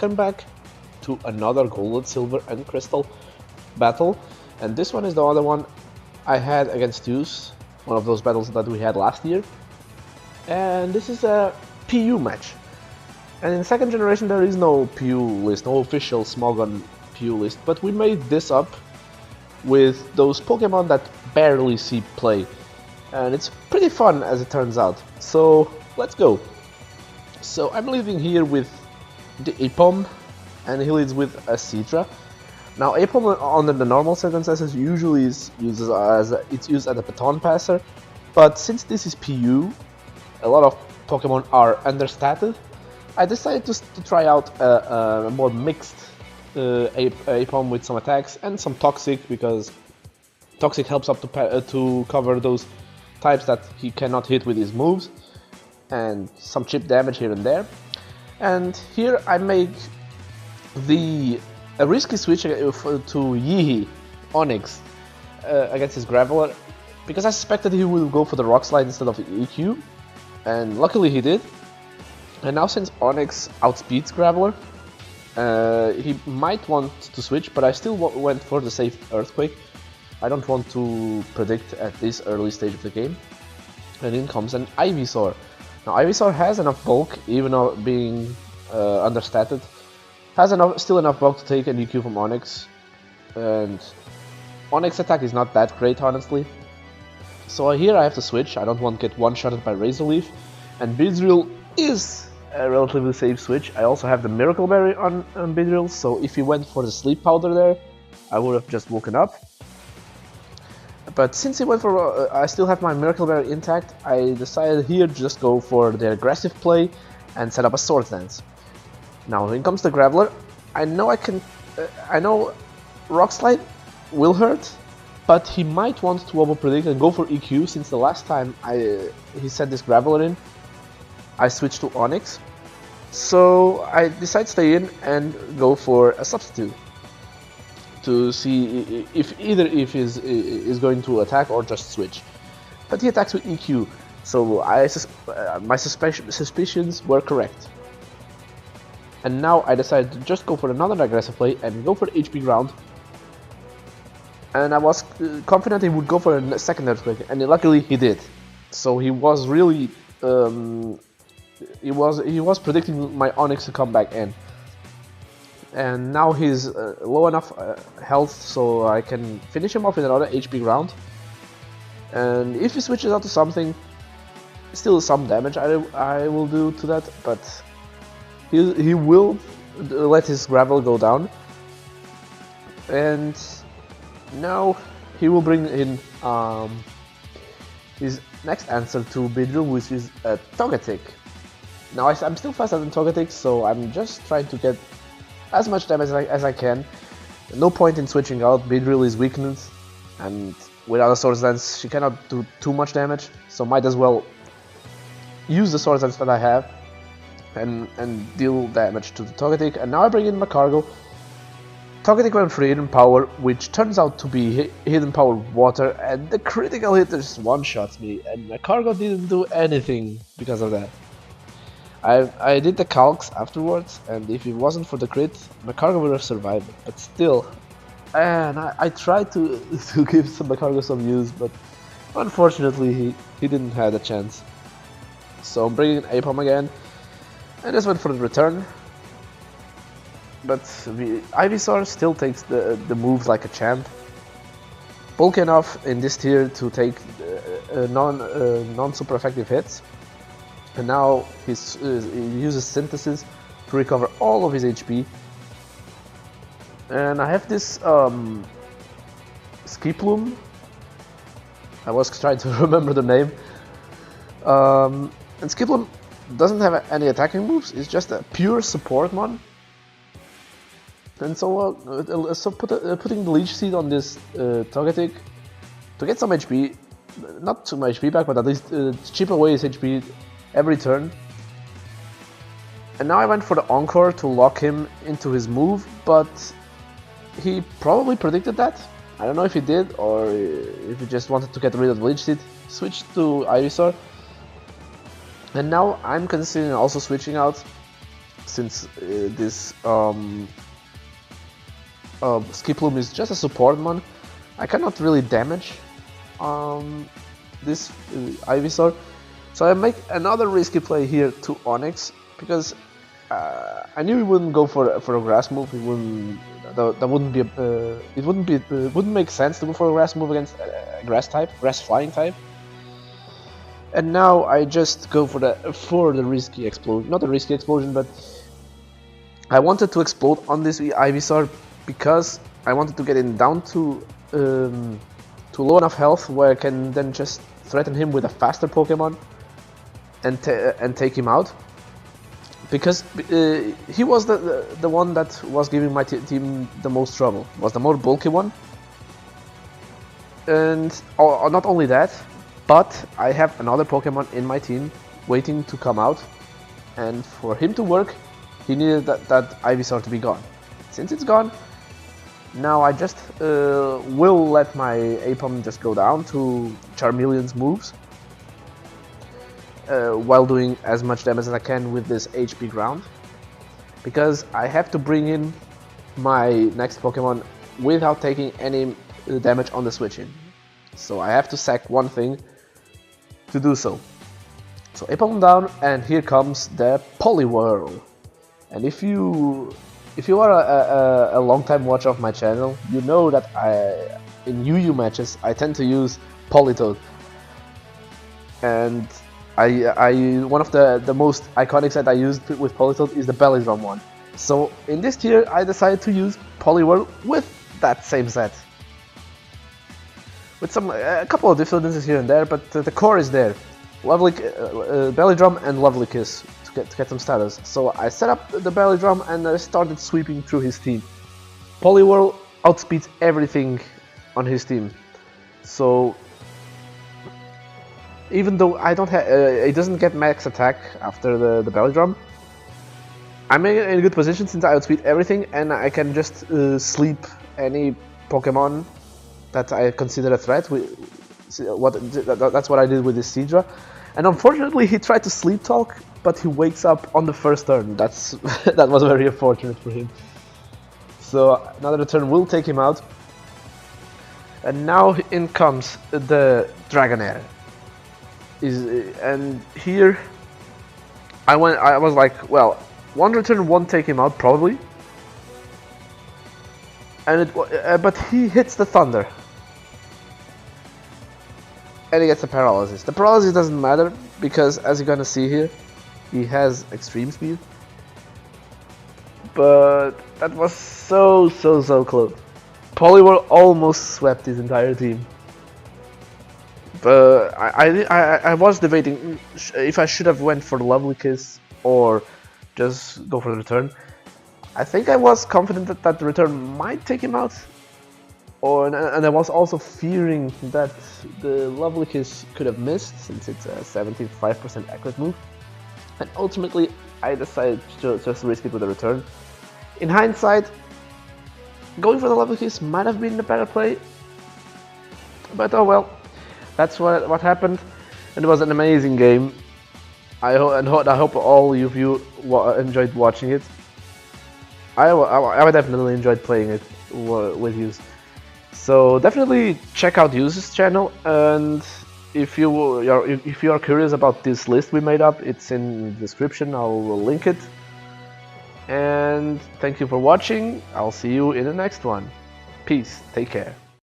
welcome back to another Gold, Silver and Crystal battle, and this one is the other one I had against Deuce, one of those battles that we had last year, and this is a PU match. And in second generation there is no PU list, no official Smogon PU list, but we made this up with those Pokemon that barely see play, and it's pretty fun as it turns out. So let's go. So I'm leading here with the Aipom, and he leads with a Citra. Now Aipom under the normal circumstances usually it's used as a baton passer, but since this is PU, a lot of Pokemon are understated. I decided to try out a more mixed Aipom with some attacks and some Toxic, because Toxic helps up to cover those types that he cannot hit with his moves, and some chip damage here and there. And here I make a risky switch to Yihi Onix against his Graveler, because I suspected he would go for the Rock Slide instead of the EQ, and luckily he did. And now since Onix outspeeds Graveler, he might want to switch, but I still went for the safe Earthquake. I don't want to predict at this early stage of the game. And in comes an Ivysaur. Now Ivysaur has enough bulk, even though being understated. Has still enough bulk to take an EQ from Onix. And Onix attack is not that great, honestly. So here I have to switch. I don't want to get one-shotted by Razor Leaf. And Beedrill is a relatively safe switch. I also have the Miracle Berry on Beedrill, so if he went for the Sleep Powder there, I would have just woken up. But since he went for, I still have my Miracle Berry intact, I decided here to just go for the aggressive play and set up a Swords Dance. Now in comes the Graveler. I know Rock Slide will hurt, but he might want to Wobble Predict and go for EQ, since the last time he set this Graveler in, I switched to Onix, so I decide to stay in and go for a substitute to see if is going to attack or just switch. But he attacks with EQ, so my suspicions were correct. And now I decided to just go for another aggressive play and go for the HP Ground. And I was confident he would go for a second Earthquake, and luckily he did. So he was really he was predicting my Onix to come back in, and now he's low enough health so I can finish him off with another HP Ground. And if he switches out to something, still some damage I will do to that, but he will let his Gravel go down. And now he will bring in his next answer to Beedrill, which is a Togetic. Now I'm still faster than Togetic, so I'm just trying to get as much damage as I can. No point in switching out. Beedrill is weakened, and without a Swords Dance she cannot do too much damage, so might as well use the Swords Dance that I have and deal damage to the Togetic. And now I bring in Magcargo. Togetic went for Hidden Power, which turns out to be Hidden Power Water, and the critical hit just one-shots me, and Magcargo didn't do anything because of that. I did the calcs afterwards, and if it wasn't for the crit, Magcargo would have survived, but still. And I tried to give Magcargo some use, but unfortunately he didn't have a chance. So I'm bringing in Aipom again, and just went for the return. But Ivysaur still takes the moves like a champ. Bulk enough in this tier to take non-super effective hits. And now he uses Synthesis to recover all of his HP. And I have this Skiploom. I was trying to remember the name. And Skiploom doesn't have any attacking moves, it's just a pure support mon. And so, putting the Leech Seed on this Togetic to get some HP, not too much HP back, but at least chip away his HP every turn. And now I went for the Encore to lock him into his move, but he probably predicted that. I don't know if he did, or if he just wanted to get rid of the Leech Seed. Switched to Ivysaur. And now I'm considering also switching out since this Skiploom is just a support mon, I cannot really damage this Ivysaur. So I make another risky play here to Onix because I knew he wouldn't go for a grass move. He wouldn't. That wouldn't be. It wouldn't make sense to go for a grass move against a grass flying type. And now I just go for the risky explosion. Not a risky explosion, but I wanted to explode on this Ivysaur because I wanted to get him down to low enough health where I can then just threaten him with a faster Pokemon and take him out. Because he was the one that was giving my team the most trouble. Was the more bulky one. And not only that, but I have another Pokemon in my team waiting to come out. And for him to work, he needed that Ivysaur to be gone. Since it's gone, now I just will let my Aipom just go down to Charmeleon's moves. While doing as much damage as I can with this HP ground, because I have to bring in my next Pokemon without taking any damage on the switch in. So I have to sack one thing to do so. So Aipom down, and here comes the Poliwhirl. And if you are a long-time watcher of my channel, you know that in UU matches I tend to use Politoed. And one of the most iconic set I used with Politoed is the Belly Drum one. So in this tier I decided to use Poliwhirl with that same set. With a couple of differences here and there, but the core is there. Lovely Belly Drum and Lovely Kiss to get some status. So I set up the Belly Drum and I started sweeping through his team. Poliwhirl outspeeds everything on his team. So even though I don't have, it doesn't get max attack after the Belly Drum, I'm in a good position since I outspeed everything and I can just sleep any Pokemon that I consider a threat. That's what I did with this Seadra. And unfortunately he tried to sleep talk, but he wakes up on the first turn. That was very unfortunate for him. So another turn will take him out. And now in comes the Dragonair. And here I was like, well, one return won't take him out probably, and but he hits the Thunder and he gets the Paralysis. The Paralysis doesn't matter because, as you're gonna see here, he has Extreme Speed, but that was so close. Poliwhirl almost swept his entire team. But I was debating if I should have went for the Lovely Kiss or just go for the return. I think I was confident that the return might take him out, and I was also fearing that the Lovely Kiss could have missed since it's a 75% accurate move. And ultimately, I decided to just risk it with a return. In hindsight, going for the Lovely Kiss might have been the better play, but oh well. That's what happened, and it was an amazing game. I hope all of you enjoyed watching it. I definitely enjoyed playing it with you. So definitely check out Yu's channel, and if you are curious about this list we made up, it's in the description. I'll link it. And thank you for watching. I'll see you in the next one. Peace. Take care.